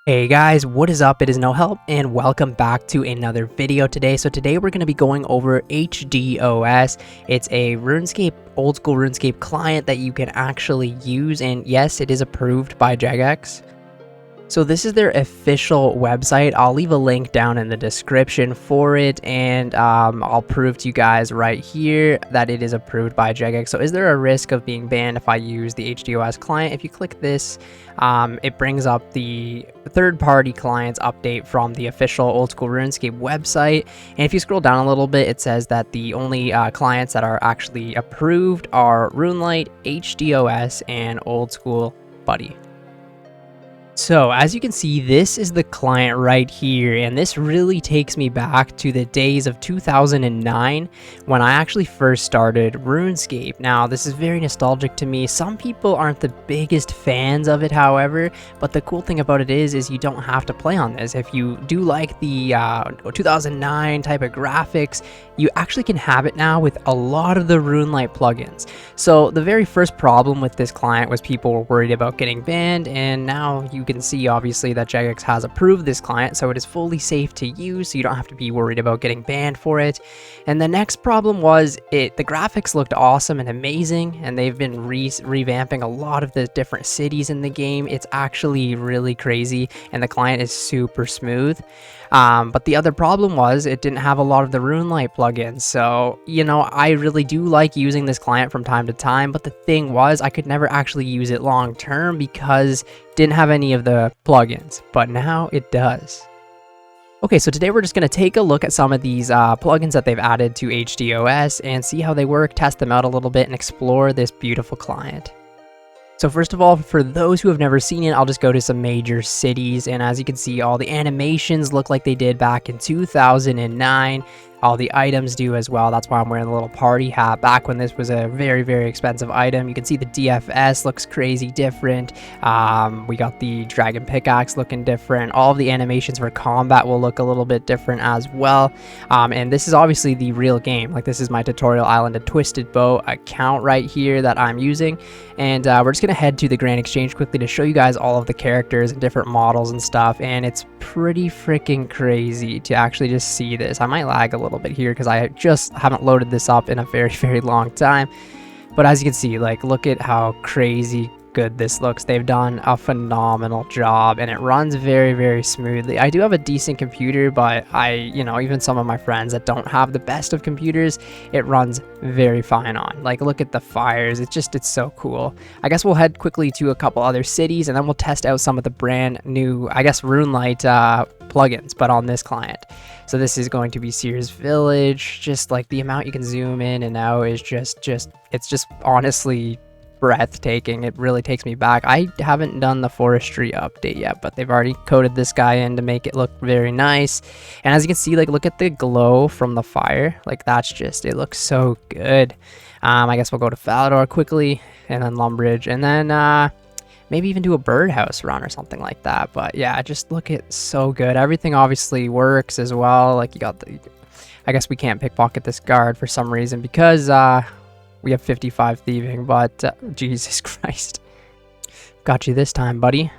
Hey guys, what is up? It is No Help and welcome back to another video today. So today we're going to be going over HDOS. It's a RuneScape, old school RuneScape client that you can actually use, and yes, it is approved by Jagex. So this is their official website. I'll leave a link down in the description for it, and I'll prove to you guys right here that it is approved by Jagex. So is there a risk of being banned if I use the HDOS client? If you click this, it brings up the third-party clients update from the official old school RuneScape website. And if you scroll down a little bit, it says that the only clients that are actually approved are Runelite, HDOS, and old school Buddy. So as you can see, this is the client right here, and this really takes me back to the days of 2009 when I actually first started RuneScape. Now, this is very nostalgic to me. Some people aren't the biggest fans of it, however, but the cool thing about it is you don't have to play on this. If you do like the 2009 type of graphics, you actually can have it now with a lot of the Runelite plugins. So the very first problem with this client was people were worried about getting banned, and now you can see obviously that Jagex has approved this client, so it is fully safe to use, so you don't have to be worried about getting banned for it. And the next problem was the graphics looked awesome and amazing, and they've been revamping a lot of the different cities in the game. It's actually really crazy, and the client is super smooth. But the other problem was it didn't have a lot of the Runelite plugins. So, you know, I really do like using this client from time to time, but the thing was I could never actually use it long term because it didn't have any of the plugins, but now it does. Okay, so today we're just going to take a look at some of these plugins that they've added to HDOS and see how they work, test them out a little bit, and explore this beautiful client. So first of all, for those who have never seen it, I'll just go to some major cities, and as you can see, all the animations look like they did back in 2009. All the items do as well. That's why I'm wearing a little party hat. Back when this was a very, very expensive item. You can see the DFS looks crazy different. We got the dragon pickaxe looking different. All of the animations for combat will look a little bit different as well. And this is obviously the real game. Like, this is my Tutorial Island of Twisted Bow account right here that I'm using. And we're just going to head to the Grand Exchange quickly to show you guys all of the characters and different models and stuff. And it's pretty freaking crazy to actually just see this. I might lag a little bit here because I just haven't loaded this up in a very, very long time. But as you can see, like, look at how crazy good this looks. They've done a phenomenal job, and it runs very, very smoothly. I do have a decent computer, but even some of my friends that don't have the best of computers, it runs very fine on. Like, look at the fires. It's so cool. I guess we'll head quickly to a couple other cities, and then we'll test out some of the brand new, I guess, Runelite plugins, but on this client. So this is going to be Sears Village. Just like the amount you can zoom in and out is it's just honestly breathtaking. It really takes me back. I haven't done the forestry update yet, but they've already coded this guy in to make it look very nice. And as you can see, like, look at the glow from the fire. Like, it looks so good. I guess we'll go to Falador quickly, and then Lumbridge, and then maybe even do a birdhouse run or something like that. But yeah, just look at so good. Everything obviously works as well. Like, you got I guess we can't pickpocket this guard for some reason because we have 55 thieving, but Jesus Christ. Got you this time, buddy.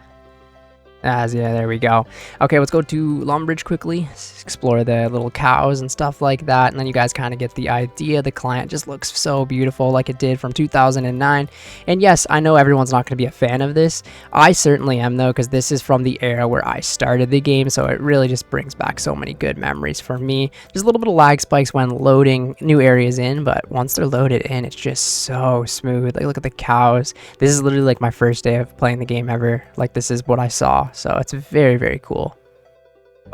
Yeah, there we go. Okay, let's go to Lumbridge quickly, explore the little cows and stuff like that, and then you guys kind of get the idea. The client just looks so beautiful like it did from 2009. And yes, I know everyone's not going to be a fan of this. I certainly am, though, because this is from the era where I started the game, so it really just brings back so many good memories for me. There's a little bit of lag spikes when loading new areas in, but once they're loaded in, it's just so smooth. Like, look at the cows. This is literally like my first day of playing the game ever. Like, this is what I saw. So it's very, very cool.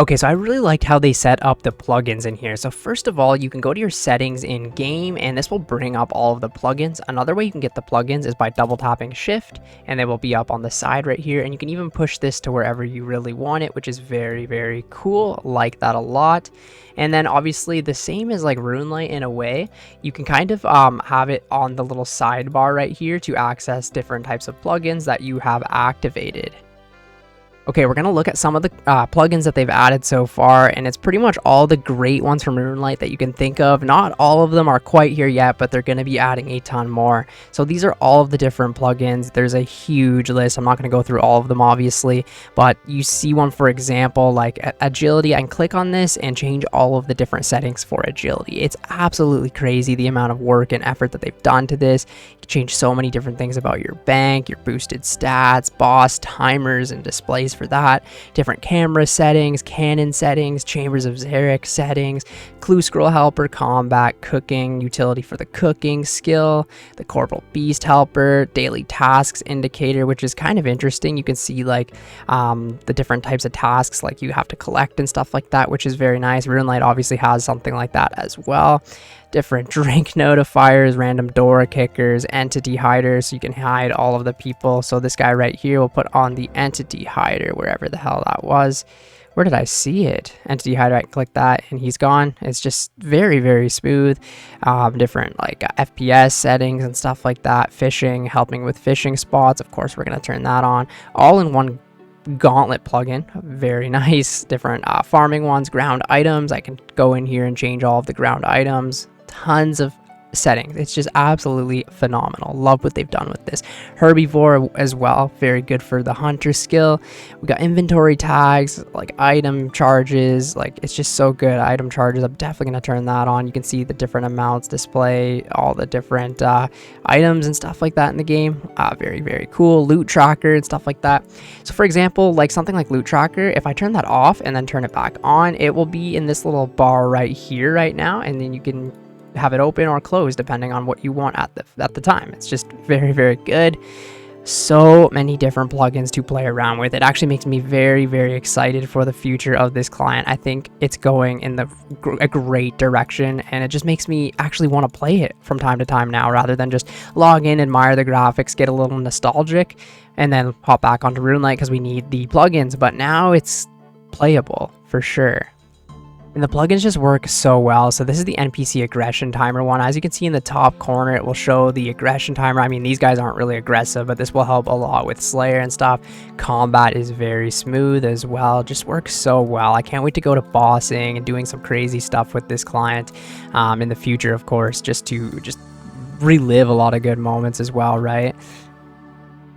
Okay, so I really liked how they set up the plugins in here. So first of all, you can go to your settings in game, and this will bring up all of the plugins. Another way you can get the plugins is by double tapping shift, and they will be up on the side right here. And you can even push this to wherever you really want it, which is very, very cool. Like that a lot. And then obviously the same as like Runelite in a way, you can kind of have it on the little sidebar right here to access different types of plugins that you have activated. Okay, we're going to look at some of the plugins that they've added so far, and it's pretty much all the great ones from Runelite that you can think of. Not all of them are quite here yet, but they're going to be adding a ton more. So these are all of the different plugins. There's a huge list. I'm not going to go through all of them, obviously, but you see one, for example, like agility. I can click on this and change all of the different settings for agility. It's absolutely crazy the amount of work and effort that they've done to this. You can change so many different things about your bank, your boosted stats, boss, timers, and displays for that, different camera settings, cannon settings, chambers of Xeric settings, clue scroll helper, combat, cooking, utility for the cooking skill, the corporal beast helper, daily tasks indicator, which is kind of interesting. You can see like the different types of tasks like you have to collect and stuff like that, which is very nice. Runelite obviously has something like that as well. Different drink notifiers, random door kickers, entity hiders, so you can hide all of the people. So this guy right here will put on the entity hider, wherever the hell that was. Where did I see it? Entity hider, I can click that and he's gone. It's just very, very smooth. Different like FPS settings and stuff like that. Fishing, helping with fishing spots. Of course, we're going to turn that on. All in one gauntlet plugin. Very nice. Different farming ones, ground items. I can go in here and change all of the ground items. Tons of settings. It's just absolutely phenomenal. Love what they've done with this. Herbivore as well, very good for the hunter skill. We got inventory tags, like item charges, like it's just so good. Item charges, I'm definitely going to turn that on. You can see the different amounts display, all the different items and stuff like that in the game. Very, very cool. Loot tracker and stuff like that. So for example, like something like loot tracker, if I turn that off and then turn it back on, it will be in this little bar right here right now, and then you can have it open or closed depending on what you want at the time. It's just very, very good. So many different plugins to play around with. It actually makes me very, very excited for the future of this client. I think it's going in a great direction, and it just makes me actually want to play it from time to time now, rather than just log in, admire the graphics, get a little nostalgic, and then hop back onto Runelite because we need the plugins. But now it's playable for sure. And the plugins just work so well. So this is the NPC aggression timer one. As you can see in the top corner, it will show the aggression timer. I mean, these guys aren't really aggressive, but this will help a lot with Slayer and stuff. Combat is very smooth as well. Just works so well. I can't wait to go to bossing and doing some crazy stuff with this client in the future, of course, just to relive a lot of good moments as well, right?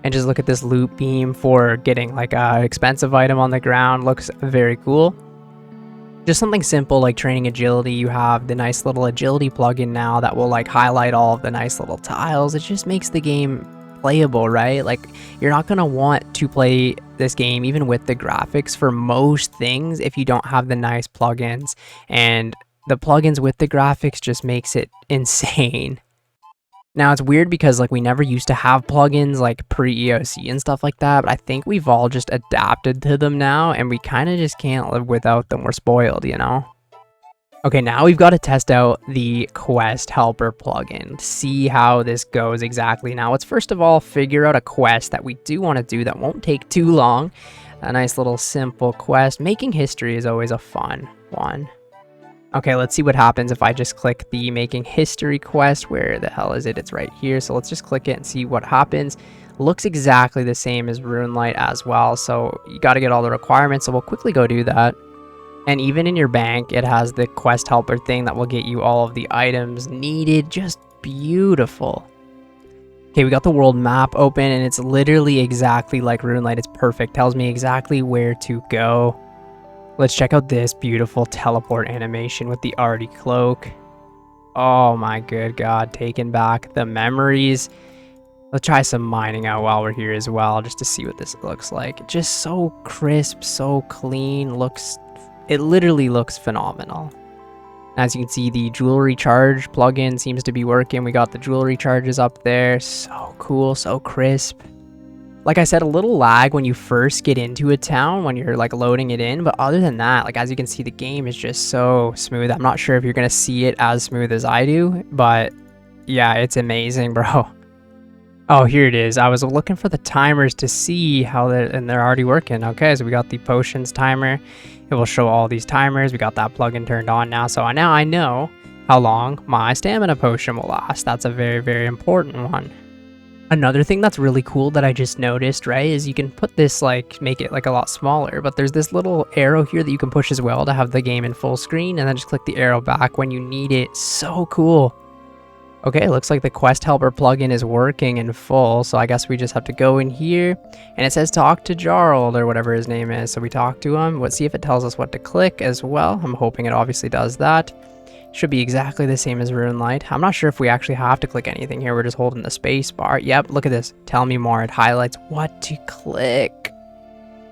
And just look at this loot beam for getting like an expensive item on the ground. Looks very cool. Just something simple like training agility. You have the nice little agility plugin now that will like highlight all of the nice little tiles. It just makes the game playable, right? Like you're not going to want to play this game even with the graphics for most things if you don't have the nice plugins, and the plugins with the graphics just makes it insane. Now it's weird because like we never used to have plugins like pre-EOC and stuff like that, but I think we've all just adapted to them now, and we kind of just can't live without them. We're spoiled, you know? Okay, now we've got to test out the quest helper plugin, see how this goes exactly. Now let's first of all figure out a quest that we do want to do that won't take too long. A nice little simple quest. Making history is always a fun one. Okay, let's see what happens if I just click the making history quest. Where the hell is it? It's right here. So let's just click it and see what happens. Looks exactly the same as Runelite as well. So you got to get all the requirements. So we'll quickly go do that. And even in your bank, it has the quest helper thing that will get you all of the items needed. Just beautiful. Okay, we got the world map open, and it's literally exactly like Runelite. It's perfect. Tells me exactly where to go. Let's check out this beautiful teleport animation with the arty cloak. Oh my good god, taking back the memories. Let's try some mining out while we're here as well, just to see what this looks like. Just so crisp, so clean. It literally looks phenomenal. As you can see, the jewelry charge plugin seems to be working. We got the jewelry charges up there. So cool, so crisp. Like I said, a little lag when you first get into a town when you're like loading it in, but other than that, like as you can see, the game is just so smooth. I'm not sure if you're gonna see it as smooth as I do, but yeah, it's amazing, bro. Oh, here it is. I was looking for the timers to see how they're already working. Okay, so we got the potions timer. It will show all these timers. We got that plugin turned on now, so now I know how long my stamina potion will last. That's a very, very important one. Another thing that's really cool that I just noticed, right, is you can put this, like, make it like a lot smaller, but there's this little arrow here that you can push as well to have the game in full screen, and then just click the arrow back when you need it. So cool. Okay, looks like the Quest Helper plugin is working in full, so I guess we just have to go in here, and it says talk to Jarl or whatever his name is, so we talk to him. Let's see if it tells us what to click as well. I'm hoping it obviously does that. Should be exactly the same as Runelite. I'm not sure if we actually have to click anything here. We're just holding the space bar. Yep, look at this. Tell me more. It highlights what to click.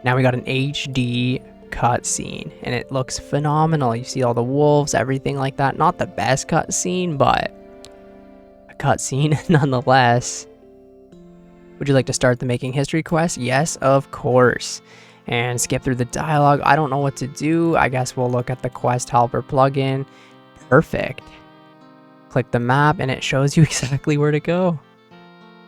Now we got an HD cutscene, and it looks phenomenal. You see all the wolves, everything like that. Not the best cutscene, but a cutscene nonetheless. Would you like to start the Making History quest? Yes, of course. And skip through the dialogue. I don't know what to do. I guess we'll look at the Quest Helper plugin. Perfect. Click the map and it shows you exactly where to go.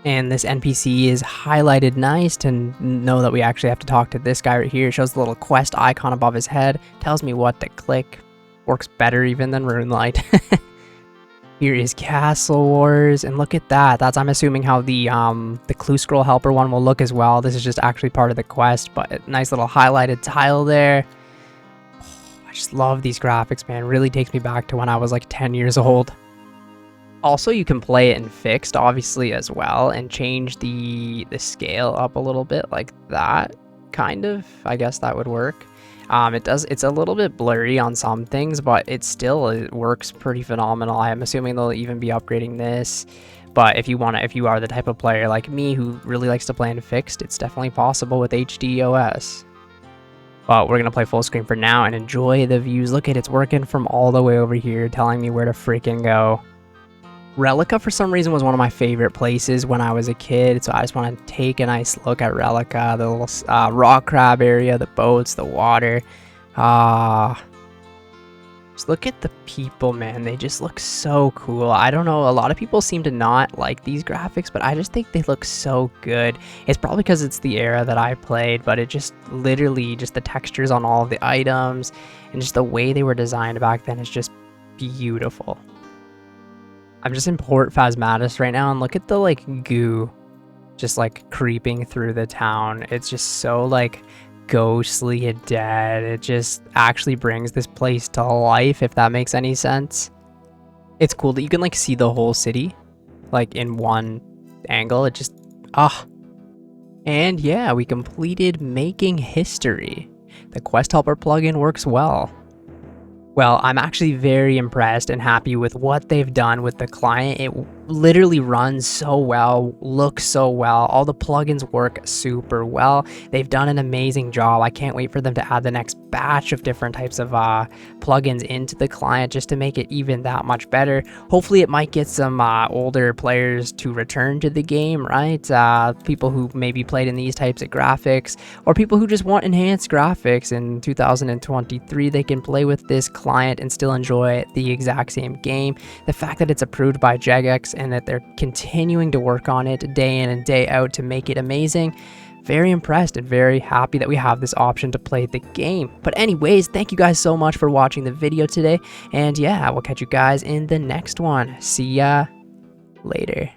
And this NPC is highlighted nice to know that we actually have to talk to this guy right here. It shows the little quest icon above his head. Tells me what to click. Works better even than Runelite. Here is Castle Wars, and look at that. That's, I'm assuming, how the Clue Scroll Helper one will look as well. This is just actually part of the quest, but nice little highlighted tile there. I just love these graphics, man. It really takes me back to when I was like 10 years old. Also, you can play it in fixed, obviously, as well, and change the scale up a little bit like that, kind of. I guess that would work. It's a little bit blurry on some things, but it works pretty phenomenal. I'm assuming they'll even be upgrading this. But if you are the type of player like me who really likes to play in fixed, it's definitely possible with HDOS. But we're gonna play full screen for now and enjoy the views. Look at it's working from all the way over here, telling me where to freaking go. Relica, for some reason, was one of my favorite places when I was a kid, so I just want to take a nice look at Relica, the little rock crab area, the boats, the water. Just look at the people, man. They just look so cool. I don't know, a lot of people seem to not like these graphics, but I just think they look so good. It's probably because it's the era that I played, but it just literally, just the textures on all of the items and just the way they were designed back then is just beautiful. I'm just in Port Phasmatis right now, and look at the, like, goo just, like, creeping through the town. It's just so, like, ghostly and dead. It just actually brings this place to life, if that makes any sense. It's cool that you can, like, see the whole city, like, in one angle. It just, And yeah, we completed Making History. The Quest Helper plugin works well. Well, I'm actually very impressed and happy with what they've done with the client. It literally runs so well, looks so well. All the plugins work super well. They've done an amazing job. I can't wait for them to add the next batch of different types of plugins into the client just to make it even that much better. Hopefully it might get some older players to return to the game, right? People who maybe played in these types of graphics, or people who just want enhanced graphics in 2023, they can play with this client and still enjoy the exact same game. The fact that it's approved by Jagex and that they're continuing to work on it day in and day out to make it amazing. Very impressed and very happy that we have this option to play the game. But anyways, thank you guys so much for watching the video today. And yeah, I will catch you guys in the next one. See ya later.